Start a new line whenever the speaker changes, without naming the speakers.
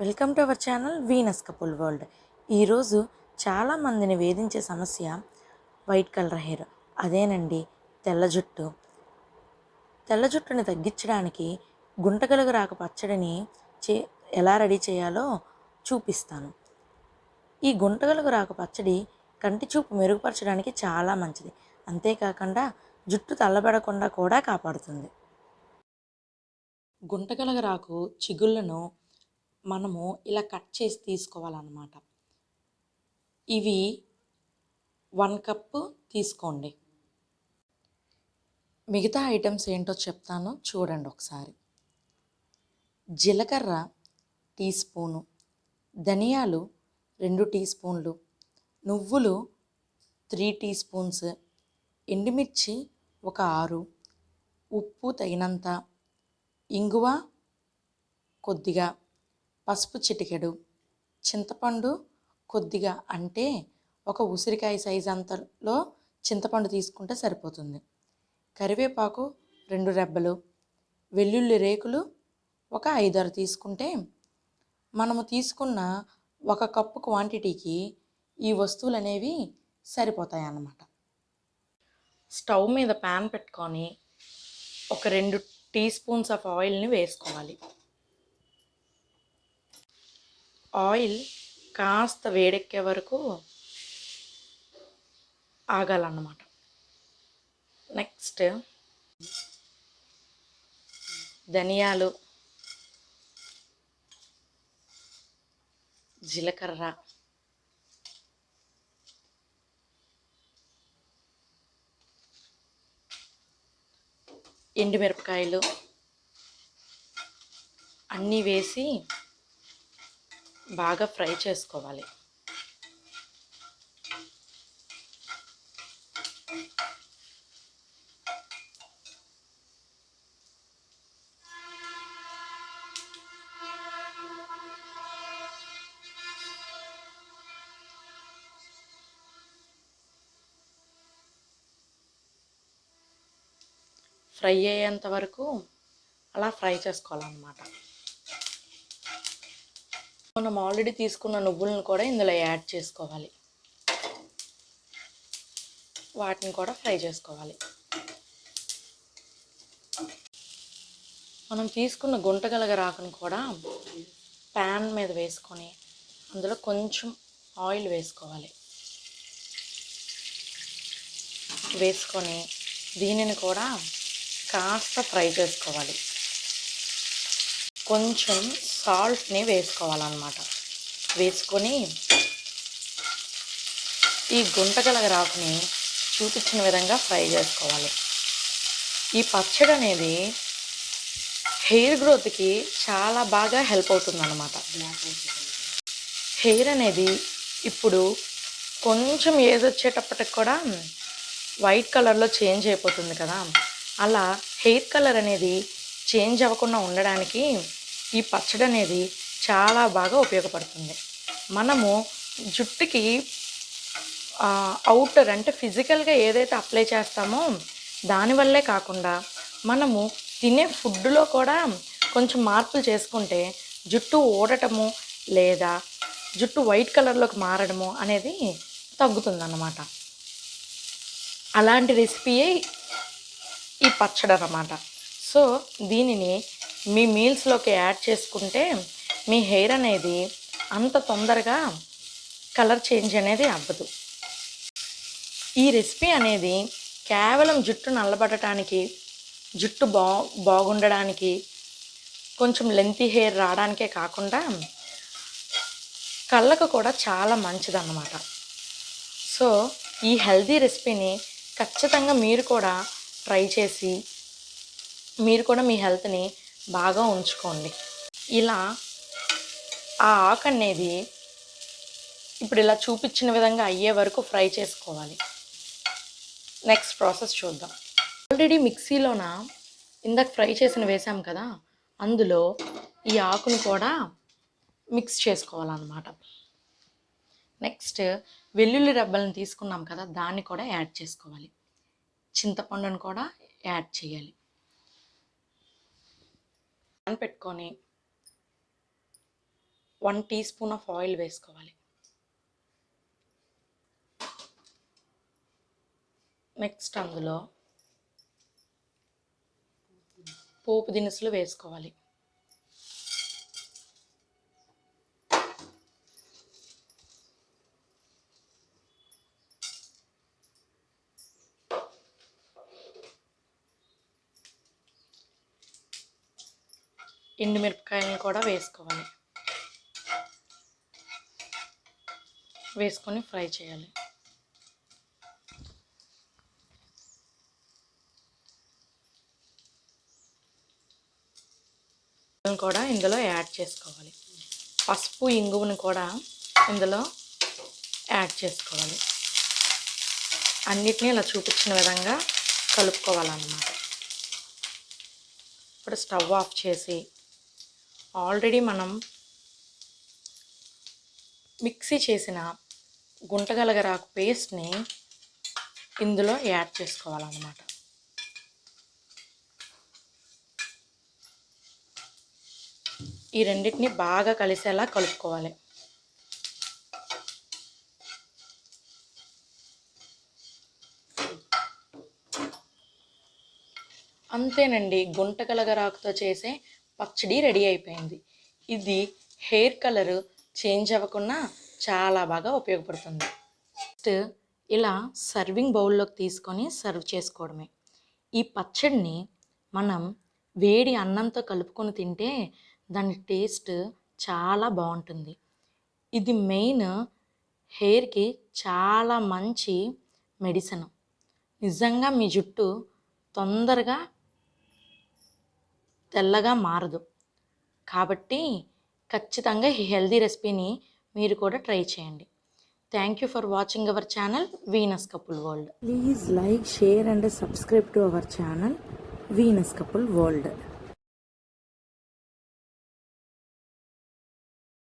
Welcome to our channel Venus couple world. ఈరోజు చాలామందిని వేధించే సమస్య వైట్ కలర్ హెయిర్. అదేనండి, తెల్ల జుట్టు. తెల్ల జుట్టుని తగ్గించడానికి గుంటగలుగు రాక పచ్చడిని ఎలా రెడీ చేయాలో చూపిస్తాను. ఈ గుంటగలుగు రాక పచ్చడి కంటి చూపు మెరుగుపరచడానికి చాలా మంచిది. అంతేకాకుండా జుట్టు తల్లబడకుండా కూడా కాపాడుతుంది. గుంటగలుగు రాకు చిగుళ్ళను మనము ఇలా కట్ చేసి తీసుకోవాలన్నమాట. ఇవి 1 కప్పు తీసుకోండి. మిగతా ఐటమ్స్ ఏంటో చెప్తాను, చూడండి ఒకసారి. జీలకర్ర టీ స్పూను, ధనియాలు 2 టీ స్పూన్లు, నువ్వులు 3 టీ స్పూన్స్, ఎండుమిర్చి ఒక 6, ఉప్పు తగినంత, ఇంగువ కొద్దిగా, పసుపు చిటికెడు, చింతపండు కొద్దిగా, అంటే ఒక ఉసిరికాయ సైజ్ అంతలో చింతపండు తీసుకుంటే సరిపోతుంది. కరివేపాకు 2 రెబ్బలు, వెల్లుల్లి రేకులు ఒక 5-6 తీసుకుంటే మనము తీసుకున్న 1 కప్పు క్వాంటిటీకి ఈ వస్తువులు అనేవి సరిపోతాయి అన్నమాట. స్టవ్ మీద ప్యాన్ పెట్టుకొని ఒక 2 టీ స్పూన్స్ ఆఫ్ ఆయిల్ని వేసుకోవాలి. ఆయిల్ కాస్త వేడెక్కే వరకు ఆగాలన్నమాట. నెక్స్ట్ ధనియాలు, జీలకర్ర, ఎండుమిరపకాయలు అన్నీ వేసి బాగా ఫ్రై చేసుకోవాలి. ఫ్రై అయ్యేంత వరకు అలా ఫ్రై చేసుకోవాలన్నమాట. మనం ఆల్రెడీ తీసుకున్న నువ్వులను కూడా ఇందులో యాడ్ చేసుకోవాలి. వాటిని కూడా ఫ్రై చేసుకోవాలి. మనం తీసుకున్న గుంటగలగ రాకును కూడా ప్యాన్ మీద వేసుకొని అందులో కొంచెం ఆయిల్ వేసుకోవాలి. వేసుకొని దీనిని కూడా కాస్త ఫ్రై చేసుకోవాలి. కొంచెం సాల్ట్ని వేసుకోవాలన్నమాట. వేసుకొని ఈ గుంటగలగ రాకుని చూపించిన విధంగా ఫ్రై చేసుకోవాలి. ఈ పచ్చడి అనేది హెయిర్ గ్రోత్కి చాలా బాగా హెల్ప్ అవుతుంది అన్నమాట. హెయిర్ అనేది ఇప్పుడు కొంచెం ఏజ్ వచ్చేటప్పటికి కూడా వైట్ కలర్లో చేంజ్ అయిపోతుంది కదా, అలా హెయిర్ కలర్ అనేది చేంజ్ అవ్వకుండా ఉండడానికి ఈ పచ్చడి అనేది చాలా బాగా ఉపయోగపడుతుంది. మనము జుట్టుకి అవుటర్ అంటే ఫిజికల్గా ఏదైతే అప్లై చేస్తామో దానివల్లే కాకుండా మనము తినే ఫుడ్లో కూడా కొంచెం మార్పులు చేసుకుంటే జుట్టు ఊడటము లేదా జుట్టు వైట్ కలర్లోకి మారడము అనేది తగ్గుతుందన్నమాట. అలాంటి రెసిపీయే ఈ పచ్చడి అన్నమాట. సో దీనిని మీ మీల్స్లోకి యాడ్ చేసుకుంటే మీ హెయిర్ అనేది అంత తొందరగా కలర్ చేంజ్ అనేది అవ్వదు. ఈ రెసిపీ అనేది కేవలం జుట్టు నల్లబడటానికి, జుట్టు బాగుండడానికి, కొంచెం లెంతీ హెయిర్ రావడానికే కాకుండా కళ్ళకు కూడా చాలా మంచిదన్నమాట. సో ఈ హెల్తీ రెసిపీని ఖచ్చితంగా మీరు కూడా ట్రై చేసి మీరు కూడా మీ హెల్త్ని బాగా ఉంచుకోండి. ఇలా ఆ ఆకు అనేది ఇప్పుడు ఇలా చూపించిన విధంగా అయ్యే వరకు ఫ్రై చేసుకోవాలి. నెక్స్ట్ ప్రాసెస్ చూద్దాం. ఆల్రెడీ మిక్సీలోన ఇందాక ఫ్రై చేసిన వేసాం కదా, అందులో ఈ ఆకును కూడా మిక్స్ చేసుకోవాలన్నమాట. నెక్స్ట్ వెల్లుల్లి రెబ్బలను తీసుకున్నాం కదా, దాన్ని కూడా యాడ్ చేసుకోవాలి. చింతపండును కూడా యాడ్ చేయాలి. పెట్టుకొని 1 టీ స్పూన్ ఆఫ్ ఆయిల్ వేసుకోవాలి. నెక్స్ట్ అందులో పోపు దినుసులు వేసుకోవాలి. ఎండుమిరపకాయలను కూడా వేసుకోవాలి. వేసుకొని ఫ్రై చేయాలి. కూడా ఇందులో యాడ్ చేసుకోవాలి. పసుపు, ఇంగువను కూడా ఇందులో యాడ్ చేసుకోవాలి. అన్నిటినీ ఇలా చూపించిన విధంగా కలుపుకోవాలన్నమాట. ఇప్పుడు స్టవ్ ఆఫ్ చేసి ఆల్రెడీ మనం మిక్సీ చేసిన గుంటగలగరాకు పేస్ట్ని ఇందులో యాడ్ చేసుకోవాలన్నమాట. ఈ రెండింటిని బాగా కలిసేలా కలుపుకోవాలి. అంతేనండి, గుంటగలగరాకుతో చేసే పచ్చడి రెడీ అయిపోయింది. ఇది హెయిర్ కలరు చేంజ్ అవ్వకుండా చాలా బాగా ఉపయోగపడుతుంది. నెక్స్ట్ ఇలా సర్వింగ్ బౌల్లోకి తీసుకొని సర్వ్ చేసుకోవడమే. ఈ పచ్చడిని మనం వేడి అన్నంతో కలుపుకొని తింటే దాని టేస్ట్ చాలా బాగుంటుంది. ఇది మెయిన్ హెయిర్కి చాలా మంచి మెడిసిన్. నిజంగా మీ జుట్టు తొందరగా తెల్లగా మారదు. కాబట్టి ఖచ్చితంగా ఈ హెల్దీ రెసిపీని మీరు కూడా ట్రై చేయండి. Thank you for watching our channel Venus couple world.
Please like, share and subscribe to our channel Venus Couple World.